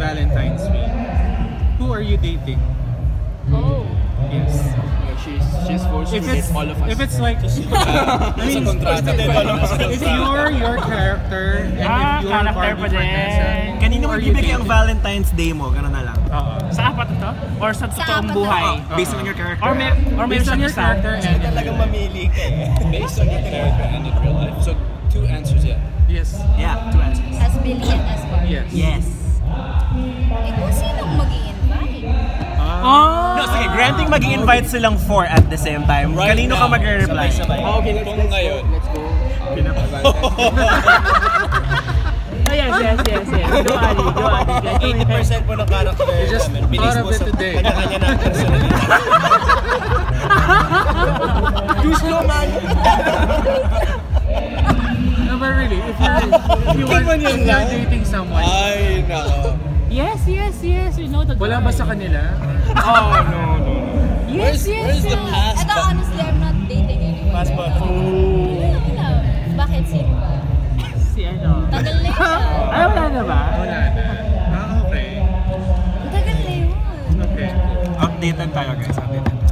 Valentine's Week, who are you dating? Oh. Yes. She's forced to date all of us. If it's like, I mean, if you're your character and if you're character party pa for din. Tessa, Kanino who mo are you ibibigay ang dating? Valentine's Day mo? Ganun na lang. Sa apat ito? Or sa totoong buhay? Based on your character. Or may Based on your character and Talagang mamili ka eh. Based on your character and in real life. So, 2 answers yan. yes. Yeah, 2 answers. As Billy and as Barbie. Yes. Yes. Eh, kung sinong mag-i-invite? No, sige, granting mag-i-invite silang 4 at the same time. Right Kanino ka now. magre-reply? Okay, kung ngayon. Let's go. Oh, yes. Go Ali. 80% po ng character You just namin. Bilis thought of mo it sa today. kanya-kanya na personality. Too slow, man! No, but really, if you're dating someone, Ay, nako. Yes. You know the wala ba sa kanila? Oh, no. Yes. Where's the past? Ito, honestly, I'm not dating anyone. Past right button. now. Wala. Bakit? Sino ba? Si ano? Tagal na yun. Ay, wala na ba? Wala na. Okay. Tagal na yun. Okay. Updated tayo guys, updated.